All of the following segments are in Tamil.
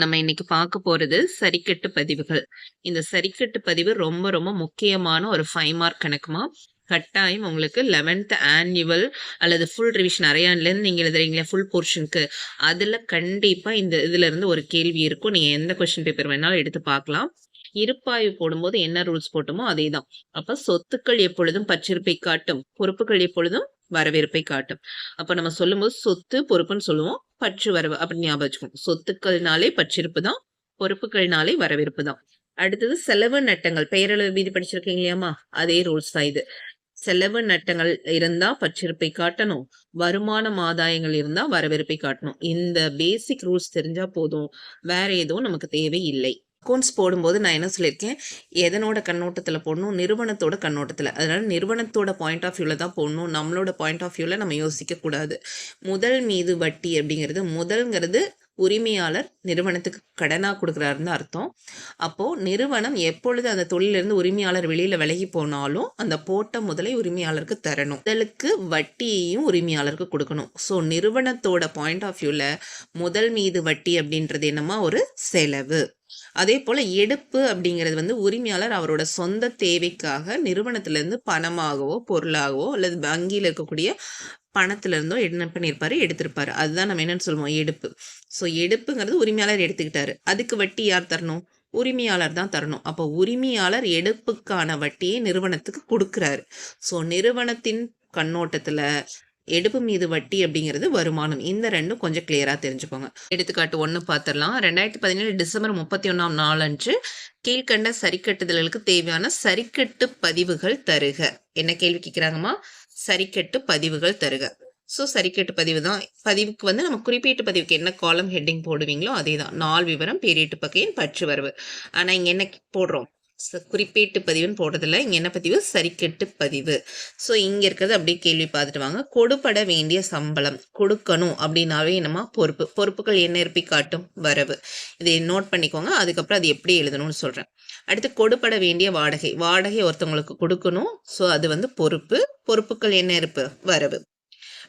நம்ம இன்னைக்கு பார்க்க போறது சரிக்கட்டு பதிவுகள். இந்த சரிக்கட்டு பதிவு ரொம்ப ரொம்ப முக்கியமான ஒரு 5 மார்க் கணக்குமா. கட்டாயம் உங்களுக்கு 11th ஆனுவல் அல்லது ஃபுல் ரிவிஷன் அரையாண்டுலேருந்து நீங்க எழுதுறீங்களா ஃபுல் போர்ஷனுக்கு, அதுல கண்டிப்பா இந்த இதுல இருந்து ஒரு கேள்வி இருக்கும். நீங்க எந்த கொஸ்டின் பேப்பர் வேணாலும் எடுத்து பார்க்கலாம். இருப்பாய்வு போடும்போது என்ன ரூல்ஸ் போட்டோமோ அதேதான். அப்ப சொத்துக்கள் எப்பொழுதும் பற்றிருப்பை காட்டும், பொறுப்புகள் எப்பொழுதும் வரவேற்பை காட்டும். அப்ப நம்ம சொல்லும்போது சொத்து பொறுப்புன்னு சொல்லுவோம், பற்று வரவு அப்படி ஞாபகம் வச்சுக்கணும். சொத்துக்கள்னாலே பற்றிருப்பு தான், பொறுப்புகள்னாலே வரவேற்பு தான். அடுத்தது செலவு நட்டங்கள், பெயரளவு விதி படிச்சிருக்கீங்க இல்லையாமா, அதே ரூல்ஸ் தான் இது. செலவு நட்டங்கள் இருந்தா பற்றிருப்பை காட்டணும், வருமானம் ஆதாயங்கள் இருந்தா வரவேற்பை காட்டணும். இந்த பேசிக் ரூல்ஸ் தெரிஞ்சா போதும், வேற எதுவும் நமக்கு தேவை இல்லை. அக்கௌண்ட்ஸ் போடும்போது நான் என்ன சொல்லியிருக்கேன், எதனோட கண்ணோட்டத்தில் போடணும், நிறுவனத்தோட கண்ணோட்டத்தில். அதனால நிறுவனத்தோட பாயிண்ட் ஆஃப் வியூவில் தான் போடணும், நம்மளோட பாயிண்ட் ஆஃப் வியூவில் நம்ம யோசிக்கக்கூடாது. முதல் மீது வட்டி அப்படிங்கிறது, முதல்ங்கிறது உரிமையாளர் நிறுவனத்துக்கு கடனாக கொடுக்குறாருன்னு அர்த்தம். அப்போது நிறுவனம் எப்பொழுது அந்த தொழிலிருந்து உரிமையாளர் வெளியில் விலகி போனாலும் அந்த போட்ட முதலை உரிமையாளருக்கு தரணும், முதலுக்கு வட்டியையும் உரிமையாளருக்கு கொடுக்கணும். ஸோ நிறுவனத்தோட பாயிண்ட் ஆஃப் வியூவில் முதல் மீது வட்டி அப்படின்றது என்னமா ஒரு செலவு. அதே போல் எடுப்பு அப்படிங்கிறது வந்து உரிமையாளர் அவரோட சொந்த தேவைக்காக நிறுவனத்திலேருந்து பணமாகவோ பொருளாகவோ அல்லது வங்கியில் இருக்கக்கூடிய பணத்திலிருந்தோ என்ன பண்ணியிருப்பாரு, எடுத்திருப்பாரு. அதுதான் நம்ம என்னன்னு சொல்லுவோம், எடுப்பு. ஸோ எடுப்புங்கிறது உரிமையாளர் எடுத்துக்கிட்டாரு, அதுக்கு வட்டி யார் தரணும், உரிமையாளர் தான் தரணும். அப்போ உரிமையாளர் எடுப்புக்கான வட்டியை நிறுவனத்துக்கு கொடுக்குறாரு. ஸோ நிறுவனத்தின் கண்ணோட்டத்தில் எடுப்பு மீது வட்டி அப்படிங்கிறது வருமானம். இந்த ரெண்டும் கொஞ்சம் கிளியரா தெரிஞ்சுக்கோங்க. எடுத்துக்காட்டு 1 பார்த்துடலாம். 2017 டிசம்பர் 31ஆம் நாளன்று கீழ்கண்ட சரிக்கட்டுதல்களுக்கு தேவையான சரிக்கட்டு பதிவுகள் தருக. என்ன கேள்வி கேட்கிறாங்கம்மா, சரிக்கட்டு பதிவுகள் தருக. ஸோ சரிக்கட்டு பதிவு தான். பதிவுக்கு வந்து நம்ம குறிப்பீட்டு பதிவுக்கு என்ன காலம் ஹெட்டிங் போடுவீங்களோ அதே தான். நாள் விவரம், பேரீட்டு பக்கையின் பற்று வரவு. ஆனால் இங்கே என்ன போடுறோம், குறிப்பீட்டு பதிவுன்னு போடுறதில்ல. இங்கே என்ன பதிவு, சரிக்கட்டு பதிவு. ஸோ இங்கே இருக்கிறது அப்படியே கேள்வி பார்த்துட்டு வாங்க. கொடுப்பட வேண்டிய சம்பளம் கொடுக்கணும் அப்படின்னாவே என்னமா பொறுப்பு, பொறுப்புகள் என்ன இருப்பி காட்டும், வரவு. இதை நோட் பண்ணிக்கோங்க, அதுக்கப்புறம் அது எப்படி எழுதணும்னு சொல்கிறேன். அடுத்து கொடுப்பட வேண்டிய வாடகை, வாடகை ஒருத்தவங்களுக்கு கொடுக்கணும். ஸோ அது வந்து பொறுப்பு, பொறுப்புகள் என்ன இருப்பு, வரவு.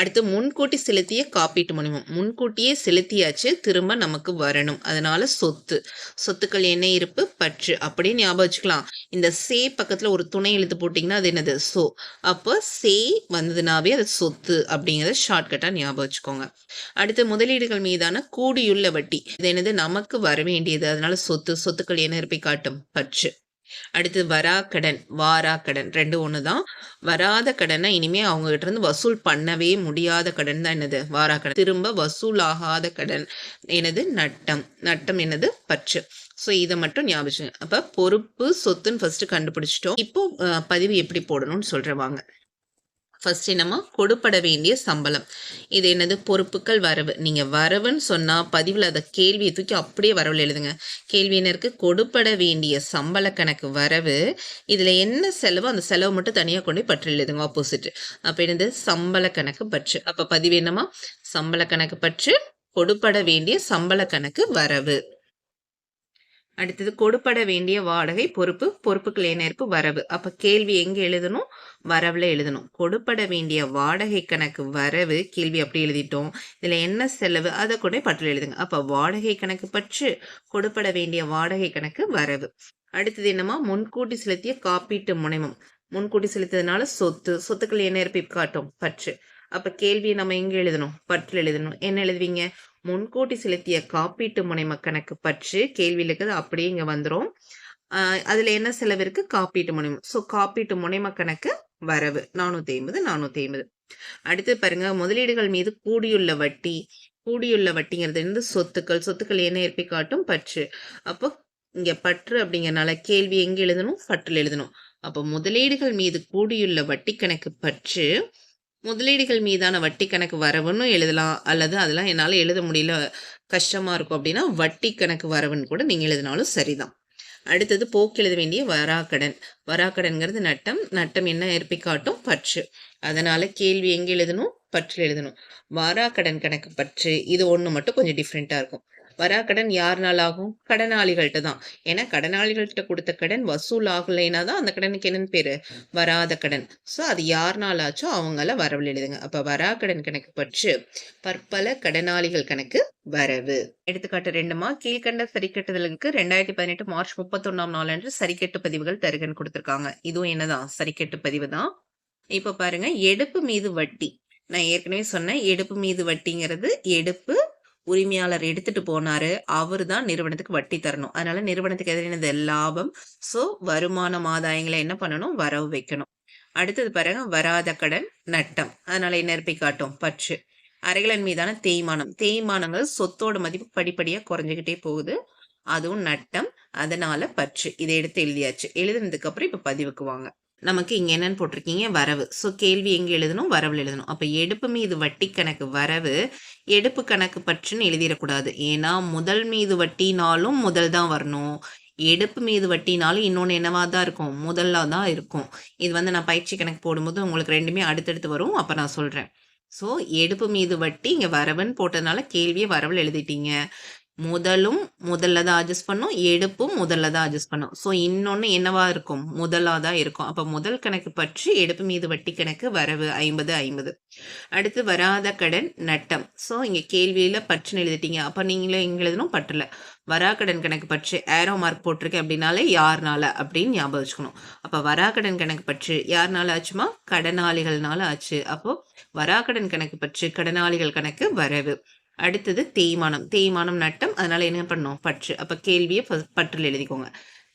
அடுத்து முன்கூட்டி செலுத்திய காப்பீட்டு முனைமம், முன்கூட்டியே செலுத்தியாச்சு, திரும்ப நமக்கு வரணும், அதனால சொத்து. சொத்துக்கள் என்ன இருப்பு, பற்று. அப்படியே ஞாபகம் வச்சுக்கலாம். இந்த சே பக்கத்துல ஒரு துணை எழுத்து போட்டிங்கன்னா அது என்னது, சோ. அப்போ சே வந்ததுனாவே அது சொத்து அப்படிங்கிறத ஷார்ட்கட்டா ஞாபகம் வச்சுக்கோங்க. அடுத்து முதலீடுகள் மீதான கூடியுள்ள வட்டி, இது என்னது, நமக்கு வர வேண்டியது, அதனால சொத்து. சொத்துக்கள் என்ன இருப்பை காட்டும், பற்று. அடுத்து வராக்கடன், வாராக்கடன், ரெண்டு ஒன்று தான். வராத கடனை இனிமே அவங்க கிட்ட இருந்து வசூல் பண்ணவே முடியாத கடன் தான் என்னது, வாராக்கடன். திரும்ப வசூல் ஆகாத கடன் என்னது, நட்டம். நட்டம் என்னது, பற்று. ஸோ இதை மட்டும் ஞாபகம். அப்போ பொறுப்பு சொத்துன்னு ஃபர்ஸ்ட் கண்டுபிடிச்சிட்டோம். இப்போ பதிவு எப்படி போடணும்னு சொல்றேன் வாங்க. ஃபர்ஸ்ட் என்னமா, கொடுப்பட வேண்டிய சம்பளம். இது என்னது, பொறுப்புகள் வரவு. நீங்கள் வரவுன்னு சொன்னால் பதிவில் அதை கேள்வியை தூக்கி அப்படியே வரவில் எழுதுங்க. கேள்வி என்ன இருக்குது, கொடுப்பட வேண்டிய சம்பள கணக்கு வரவு. இதில் என்ன செலவோ அந்த செலவு மட்டும் தனியாக கொண்டு பற்று எழுதுங்க, ஆப்போசிட். அப்போ என்னது, சம்பள கணக்கு பற்று. அப்போ பதிவு என்னமா, சம்பள கணக்கு பற்று, கொடுப்பட வேண்டிய சம்பள கணக்கு வரவு. அடுத்தது கொடுப்பட வேண்டிய வாடகை பொறுப்பு, பொறுப்புகள் என்ன இருப்பு, வரவு. அப்ப கேள்வி எங்க எழுதணும், வரவுல எழுதணும். கொடுப்பட வேண்டிய வாடகை கணக்கு வரவு, கேள்வி அப்படி எழுதிட்டோம். இதுல என்ன செலவு அதை கூட பற்றில் எழுதுங்க. அப்ப வாடகை கணக்கு பற்று, கொடுப்பட வேண்டிய வாடகை கணக்கு வரவு. அடுத்தது என்னமா, முன்கூட்டி செலுத்திய காப்பீட்டு முனைமம். முன்கூட்டி செலுத்ததுனால சொத்து, சொத்துக்கள் என்ன இருப்பை காட்டும், பற்று. அப்ப கேள்வியை நம்ம எங்க எழுதணும், பற்றில் எழுதணும். என்ன எழுதுவீங்க, முன்கூட்டி செலுத்திய காப்பீட்டு முனைம கணக்கு பற்று. கேள்வியில் இருக்கிறது அப்படியே இங்க வந்துடும். அதுல என்ன செலவு இருக்கு, காப்பீட்டு முனைமம். ஸோ காப்பீட்டு முனைம கணக்கு வரவு 450 450. அடுத்து பாருங்க, முதலீடுகள் மீது கூடியுள்ள வட்டி. கூடியுள்ள வட்டிங்கிறது வந்து சொத்துக்கள், சொத்துக்கள் என்ன இருப்பை காட்டும், பற்று. அப்போ இங்க பற்று அப்படிங்கறனால கேள்வி எங்க எழுதணும், பற்றில் எழுதணும். அப்போ முதலீடுகள் மீது கூடியுள்ள வட்டி கணக்கு பற்று, முதலீடுகள் மீதான வட்டி கணக்கு வரவுன்னு எழுதலாம், அல்லது அதெல்லாம் என்னால் எழுத முடியல, கஷ்டமா இருக்கும் அப்படின்னா வட்டி கணக்கு வரவுன்னு கூட நீங்க எழுதினாலும் சரிதான். அடுத்தது போக்கு எழுத வேண்டிய வராக்கடன். வராக்கடன்கிறது நட்டம். நட்டம் என்ன இருப்பை காட்டும், பற்று. அதனால கேள்வி எங்க எழுதணும், பற்றில் எழுதணும். வாராக்கடன் கணக்கு பற்று. இது ஒன்று மட்டும் கொஞ்சம் டிஃப்ரெண்டா இருக்கும். வராக்கடன் யாருனால ஆகும்? கடனாளிகள்ட்ட தான். ஏன்னா கடனாளிகள்ட்ட குடுத்த கடன் வசூல் ஆகலைன்னா தான் அந்த கடனுக்கு என்னன்னு பேரு? வராத கடன். ஸோ அது யாருனால ஆச்சோ அவங்கள வரவுல எழுதுங்க. அப்ப வராக்கடன் கணக்கு பற்று, பற்பல கடனாளிகள் கணக்கு வரவு. எடுத்துக்காட்டு 2மா கீழ்க்கண்ட சரிக்கட்டுதலுக்கு 2018 மார்ச் 31ஆம் நாளன்று சரிக்கட்டு பதிவுகள் தருகன்னு குடுத்துருக்காங்க. இதுவும் என்னதான்? சரிக்கட்டு பதிவு தான். இப்ப பாருங்க, எடுப்பு மீது வட்டி. நான் ஏற்கனவே சொன்னேன், எடுப்பு மீது வட்டிங்கிறது எடுப்பு உரிமையாளர் எடுத்துட்டு போனாரு. அவரு தான் நிறுவனத்துக்கு வட்டி தரணும். அதனால நிறுவனத்துக்கு எதிரானது லாபம். ஸோ வருமானம் ஆதாயங்களை என்ன பண்ணணும்? வரவு வைக்கணும். அடுத்தது பாருங்க, வராத கடன் நட்டம். அதனால என்ன இருப்பை காட்டும்? பற்று. அறைகளின் மீதான தேய்மானம். தேய்மானங்கள் சொத்தோட மதிப்பு படிப்படியா குறைஞ்சுக்கிட்டே போகுது. அதுவும் நட்டம். அதனால பற்று. இதை எடுத்து எழுதியாச்சு. எழுதுனதுக்கு அப்புறம் இப்ப பதிவுக்கு வாங்க. நமக்கு இங்க என்னன்னு போட்டிருக்கீங்க? வரவு. ஸோ கேள்வி எங்க எழுதணும்? வரவுல எழுதணும். அப்ப எடுப்பு மீது வட்டி கணக்கு வரவு, எடுப்பு கணக்கு பற்றுன்னு எழுதிடக்கூடாது. ஏன்னா முதல் மீது வட்டினாலும் முதல் தான் வரணும். எடுப்பு மீது வட்டினாலும் இன்னொன்னு என்னவா தான் இருக்கும்? முதல்ல தான் இருக்கும். இது வந்து நான் பயிற்சி கணக்கு போடும்போது உங்களுக்கு 2மே அடுத்தடுத்து வரும். அப்ப நான் சொல்றேன். ஸோ எடுப்பு மீது வட்டி இங்க வரவுன்னு போட்டதுனால கேள்வியை வரவுல எழுதிட்டீங்க. முதலும் முதல்ல தான் அட்ஜஸ்ட் பண்ணும். எடுப்பும் முதல்ல தான் அட்ஜஸ்ட் பண்ணும். ஸோ இன்னொன்னு என்னவா இருக்கும்? முதலா தான் இருக்கும். அப்ப முதல் கணக்கு பற்றி எடுப்பு மீது வட்டி கணக்கு வரவு 50, 50. அடுத்து வராத கடன் நட்டம். ஸோ இங்க கேள்வியில பற்றுன்னு எழுதிட்டீங்க. அப்ப நீங்களே எங்க எழுதணும்? பற்றுல. வராக்கடன் கணக்கு பற்று ஏரோ மார்க் போட்டிருக்கேன் அப்படின்னாலே யாருனால அப்படின்னு ஞாபகம் வச்சுக்கணும். அப்ப வராக்கடன் கணக்கு பற்று யாருனால ஆச்சுமா? கடனாளிகள்னால ஆச்சு. அப்போ வராக்கடன் கணக்கு பற்று கடனாளிகள் கணக்கு வரவு. அடுத்தது தேய்மானம். தேய்மானம் நட்டம். அதனால என்ன பண்ணணும்? பற்று. அப்ப கேள்வியை பற்றுல எழுதிக்கோங்க.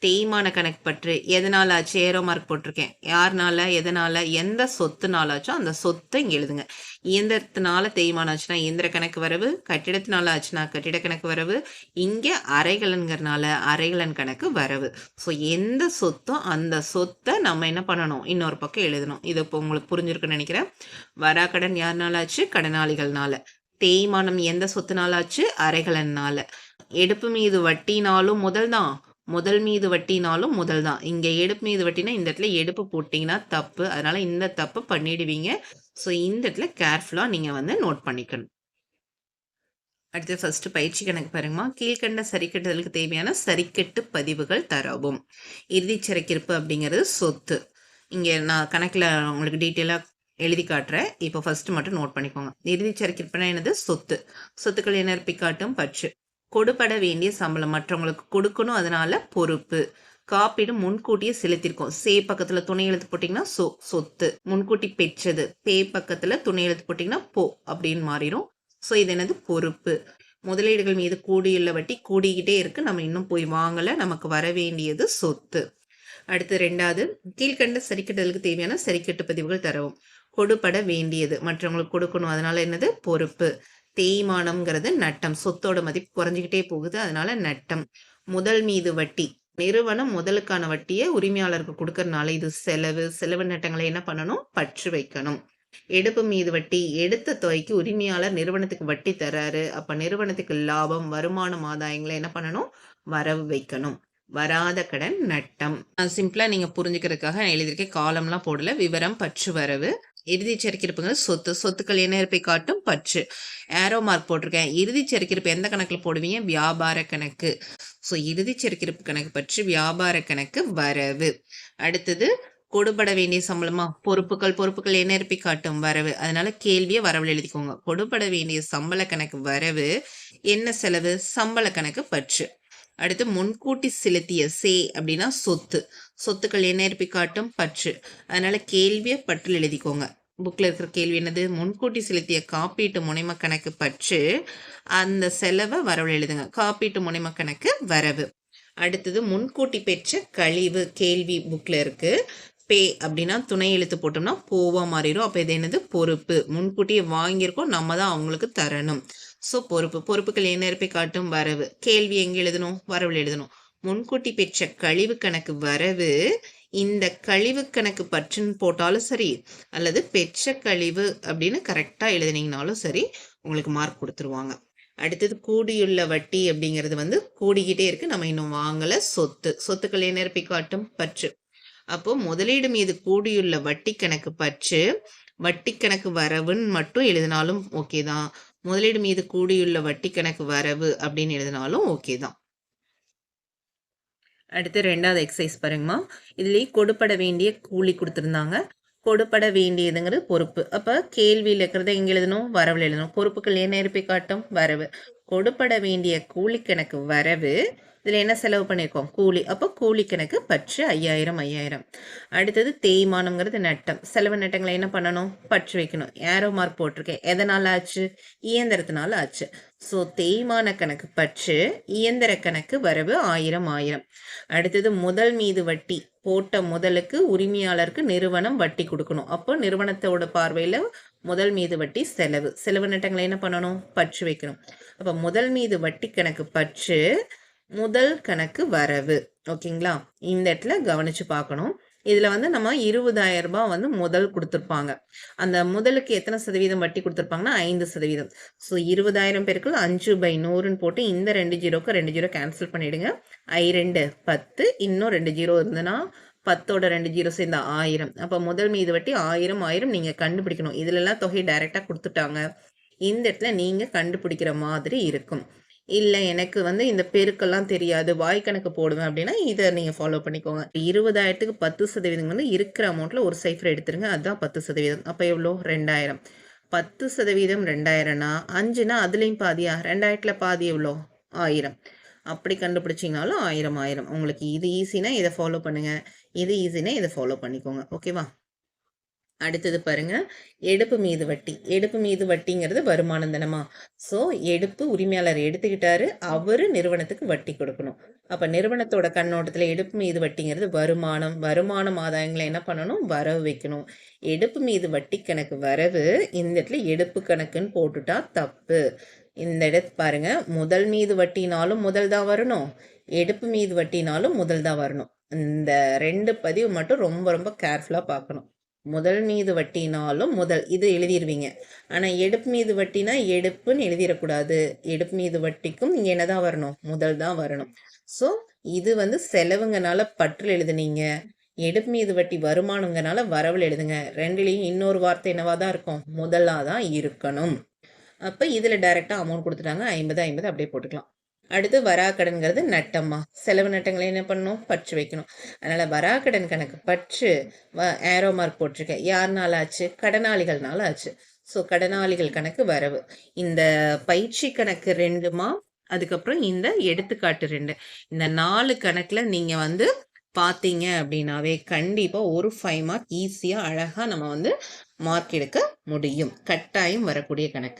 தேய்மான கணக்கு பற்று எதனால ஆச்சு? ஏரோ மார்க் போட்டிருக்கேன். யாருனால? எதனால? எந்த சொத்துனால ஆச்சோ அந்த சொத்தை இங்க எழுதுங்க. இயந்திரத்தினால தேய்மானம் ஆச்சுன்னா இயந்திர கணக்கு வரவு, கட்டிடத்தினால ஆச்சுன்னா கட்டிட கணக்கு வரவு, இங்க அறைகலன்கிறனால அறைகலன் கணக்கு வரவு. ஸோ எந்த சொத்தோ அந்த சொத்தை நம்ம என்ன பண்ணணும்? இன்னொரு பக்கம் எழுதணும். இது இப்போ உங்களுக்கு புரிஞ்சிருக்குன்னு நினைக்கிறேன். வராக்கடன் யாருனால ஆச்சு? கடனாளிகள்னால. தேய்மானம் எந்த சொத்துனால ஆச்சு? அறைகலன்னால. எடுப்பு மீது வட்டினாலும் முதல் தான், முதல் மீது வட்டினாலும் முதல் தான். இங்க எடுப்பு மீது வட்டினா இந்த இடத்துல எடுப்பு போட்டீங்கன்னா தப்பு. அதனால இந்த தப்பு பண்ணிடுவீங்க. ஸோ இந்த இடத்துல கேர்ஃபுல்லா நீங்க வந்து நோட் பண்ணிக்கணும். அடுத்து ஃபர்ஸ்ட் பயிற்சி கணக்கு பாருங்கம்மா. கீழ்கண்ட சரிக்கட்டுதலுக்கு தேவையான சரிக்கட்டு பதிவுகள் தரவும். இறுதிச் சரக்கிருப்பு அப்படிங்கிறது சொத்து. இங்க நான் கணக்குல உங்களுக்கு டீட்டெயிலா எழுதி காட்டுறேன். இப்போ ஃபர்ஸ்ட் மட்டும் நோட் பண்ணிக்கோங்க. இறுதிச் சரக்கிருப்புனா என்னது? சொத்து. சொத்துக்கள் என்ன இருப்பை காட்டும்? பற்று. கொடுபட வேண்டிய சம்பளம் மற்றவங்களுக்கு கொடுக்கணும். அதனால பொறுப்பு. காப்பீடு முன்கூட்டியே செலுத்திருக்கோம். சே பக்கத்துல துணை எழுத்து போட்டீங்கன்னா சொத்து. முன்கூட்டி பெற்றது. பே பக்கத்துல துணை எழுத்து போட்டீங்கன்னா போ அப்படின்னு மாறிடும். ஸோ இது என்னது? பொறுப்பு. முதலீடுகள் மீது கூடியுள்ள வட்டி கூடிக்கிட்டே இருக்கு. நம்ம இன்னும் போய் வாங்கல. நமக்கு வர வேண்டியது சொத்து. அடுத்து 2வது, கீழ்கண்ட சரிக்கட்டுதலுக்கு தேவையான சரிக்கட்டு பதிவுகள் தரவும். கொடுபட வேண்டியது மற்றவங்களுக்கு கொடுக்கணும். அதனால என்னது? பொறுப்பு. தேய்மானம்ங்கிறது நட்டம். சொத்தோட மதிப்பு குறைஞ்சிக்கிட்டே போகுது. அதனால நட்டம். முதல் மீது வட்டி. நிறுவனம் முதலுக்கான வட்டியை உரிமையாளருக்கு கொடுக்கறதுனால இது செலவு. செலவு நட்டங்களை என்ன பண்ணணும்? பற்று வைக்கணும். எடுப்பு மீது வட்டி. எடுத்த தொகைக்கு உரிமையாளர் நிறுவனத்துக்கு வட்டி தராரு. அப்ப நிறுவனத்துக்கு லாபம், வருமானம், ஆதாயங்களை என்ன பண்ணணும்? வரவு வைக்கணும். வராத கடன் நட்டம். சிம்பிளா நீங்க புரிஞ்சுக்கிறதுக்காக நான் எழுதியிருக்கேன். காலம்லாம் போடல. விவரம், பற்று, வரவு. இறுதி சரக்கிருப்புங்க சொத்து. சொத்துக்கள் என்ன இருப்பை காட்டும்? பற்று. ஏரோ மார்க் போட்டிருக்கேன். இறுதி சரக்கிருப்பு எந்த கணக்குல போடுவீங்க? வியாபார கணக்கு. ஸோ இறுதி சரக்கிருப்பு கணக்கு பற்று, வியாபார கணக்கு வரவு. அடுத்தது கொடுபட வேண்டிய சம்பளமா? பொறுப்புகள். பொறுப்புகள் என்ன இருப்பை காட்டும்? வரவு. அதனால கேள்வியை வரவுல எழுதிக்கோங்க. கொடுபட வேண்டிய சம்பள கணக்கு வரவு. என்ன செலவு? சம்பள கணக்கு பற்று. அடுத்து முன்கூட்டி செலுத்திய சே அப்படின்னா சொத்து. சொத்துக்கள் என்ன இருப்பை காட்டும்? பற்று. அதனால கேள்வியை பற்றில் எழுதிக்கோங்க. புக்ல இருக்கிற கேள்வி என்னது? முன்கூட்டி செலுத்திய காப்பீட்டு முனைம கணக்கு பற்று. அந்த செலவை வரவு எழுதுங்க. காப்பீட்டு முனைம கணக்கு வரவு. அடுத்தது முன்கூட்டி பெற்ற கழிவு. கேள்வி புக்ல இருக்கு. பே அப்படின்னா துணை எழுத்து போட்டோம்னா போவா மாறிடும். அப்ப இது என்னது? பொறுப்பு. முன்கூட்டியே வாங்கியிருக்கோம், நம்ம தான் அவங்களுக்கு தரணும். ஸோ பொறுப்பு. பொறுப்புகள் என்ன இருப்பை காட்டும்? வரவு. கேள்வி எங்க எழுதணும்? வரவுல எழுதணும். முன்கூட்டி பெற்ற கழிவு கணக்கு வரவு. இந்த கழிவு கணக்கு பற்றுன்னு போட்டாலும் சரி, அல்லது பெற்ற கழிவு அப்படின்னு கரெக்டா எழுதினீங்கனாலும் சரி, உங்களுக்கு மார்க் கொடுத்துருவாங்க. அடுத்தது கூடியுள்ள வட்டி அப்படிங்கிறது வந்து கூடிக்கிட்டே இருக்கு, நம்ம இன்னும் வாங்கல. சொத்து. சொத்துக்கள் என்ன இருப்பை காட்டும்? பற்று. அப்போ முதலீடு மீது கூடியுள்ள வட்டி கணக்கு பற்று. வட்டி கணக்கு வரவுன்னு மட்டும் எழுதினாலும் ஓகே தான். முதலீடு மீது கூடியுள்ள வட்டி கணக்கு வரவு அப்படின்னு எழுதினாலும் ஓகே தான். அடுத்து 2வது எக்ஸசைஸ் பாருங்கம்மா. இதுலேயே கொடுப்பட வேண்டிய கூலி கொடுத்துருந்தாங்க. கொடுப்பட வேண்டியதுங்கிறது பொறுப்பு. அப்போ கேள்வியில் இருக்கிறத எங்கே எழுதணும்? வரவில் எழுதணும். பொறுப்புகள் என்ன இருப்பை காட்டும்? வரவு. கொடுப்பட வேண்டிய கூலி கணக்கு வரவு. இதில் என்ன செலவு பண்ணியிருக்கோம்? கூலி. அப்போ கூலி கணக்கு பற்று 5000. அடுத்தது தேய்மானம்ங்கிறது நட்டம். செலவு நட்டங்களை என்ன பண்ணணும்? பற்று வைக்கணும். ஏரோ மார்க் போட்டிருக்கேன். எதனால் ஆச்சு? இயந்திரத்தினால ஆச்சு. ஸோ தேய்மான கணக்கு பற்று, இயந்திர கணக்கு வரவு 1000. அடுத்தது முதல் மீது வட்டி. போட்ட முதலுக்கு உரிமையாளருக்கு நிறுவனம் வட்டி கொடுக்கணும். அப்போ நிறுவனத்தோட பார்வையில் முதல் மீது வட்டி செலவு. செலவு நட்டங்களை என்ன பண்ணணும்? பற்று வைக்கணும். அப்போ முதல் மீது வட்டி கணக்கு பற்று, முதல் கணக்கு வரவு. ஓகேங்களா? இந்த இடத்துல கவனிச்சு பார்க்கணும். இதில் வந்து நம்ம 20,000 ரூபாய் வந்து முதல் கொடுத்துருப்பாங்க. அந்த முதலுக்கு எத்தனை சதவீதம் வட்டி கொடுத்துருப்பாங்கன்னா 5%. ஸோ 20,000 பேருக்கு 5/100ன்னு போட்டு இந்த 2 ஜீரோக்கு 2 ஜீரோ கேன்சல் பண்ணிவிடுங்க. 2 10, இன்னும் 2 ஜீரோ இருந்ததுன்னா 10ஓட 2 ஜீரோ சேர்ந்த 1000. அப்போ முதல் மீது வட்டி 1000 நீங்கள் கண்டுபிடிக்கணும். இதிலெல்லாம் தொகை டைரெக்டாக கொடுத்துட்டாங்க. இந்த இடத்துல நீங்கள் கண்டுபிடிக்கிற மாதிரி இருக்கும். இல்லை எனக்கு வந்து இந்த பெருக்கெல்லாம் தெரியாது, வாய் கணக்கு போடுவேன் அப்படின்னா இதை நீங்கள் ஃபாலோ பண்ணிக்கோங்க. 20,000க்கு 10% வந்து இருக்கிற அமௌண்ட்டில் ஒரு சைஃபர் எடுத்துருங்க. அதுதான் 10%. அப்போ எவ்வளோ? 2000. 10% 2000னா 5னா அதுலேயும் பாதியா? 2000ல் பாதி எவ்வளோ? 1000. அப்படி கண்டுபிடிச்சிங்கனாலும் 1000. உங்களுக்கு இது ஈஸினா இதை ஃபாலோ பண்ணுங்கள், இது ஈஸினா இதை ஃபாலோ பண்ணிக்கோங்க. ஓகேவா? அடுத்தது பாருங்க, எடுப்பு மீது வட்டி. எடுப்பு மீது வட்டிங்கிறது வருமானம் தானமா. ஸோ எடுப்பு உரிமையாளர் எடுத்துக்கிட்டாரு, அவரு நிறுவனத்துக்கு வட்டி கொடுக்கணும். அப்போ நிறுவனத்தோட கண்ணோட்டத்தில் எடுப்பு மீது வட்டிங்கிறது வருமானம். வருமானம் ஆதாயங்களை என்ன பண்ணணும்? வரவு வைக்கணும். எடுப்பு மீது வட்டி கணக்கு வரவு. இந்த இடத்துல எடுப்பு கணக்குன்னு போட்டுட்டா தப்பு. இந்த இடத்து பாருங்க, முதல் மீது வட்டினாலும் முதல் தான் வரணும், எடுப்பு மீது வட்டினாலும் முதல் தான் வரணும். இந்த 2 பதிவு மட்டும் ரொம்ப ரொம்ப கேர்ஃபுல்லாக பார்க்கணும். முதல் மீது வட்டினாலும் முதல் இது எழுதிடுவீங்க. ஆனால் எடுப்பு மீது வட்டினா எடுப்புன்னு எழுதிடக்கூடாது. எடுப்பு மீது வட்டிக்கும் இங்கே என்னதான் வரணும்? முதல் தான் வரணும். ஸோ இது வந்து செலவுங்கனால பற்றில் எழுதுனீங்க, எடுப்பு மீது வட்டி வருமானங்கனால வரவில் எழுதுங்க. ரெண்டுலேயும் இன்னொரு வார்த்தை என்னவா தான் இருக்கும்? முதலாக தான் இருக்கணும். அப்போ இதில் டைரெக்டாக அமௌண்ட் கொடுத்துட்டாங்க. 50 அப்படியே போட்டுக்கலாம். அடுத்து வராக்கடன்கிறது நட்டம்மா. செலவு நட்டங்களை என்ன பண்ணணும்? பற்று வைக்கணும். அதனால் வராக்கடன் கணக்கு பற்று ஏரோ மார்க் போட்டிருக்கேன். யாருனால ஆச்சு? கடனாளிகள்னால ஆச்சு. ஸோ கடனாளிகள் கணக்கு வரவு. இந்த பயிற்சி கணக்கு 2மா, அதுக்கப்புறம் இந்த எடுத்துக்காட்டு 2, இந்த 4 கணக்கில் நீங்கள் வந்து பார்த்தீங்க அப்படின்னாவே கண்டிப்பாக ஒரு 5 மார்க் ஈஸியாக அழகாக நம்ம வந்து மார்க் எடுக்க முடியும். கட்டாயம் வரக்கூடிய கணக்கு.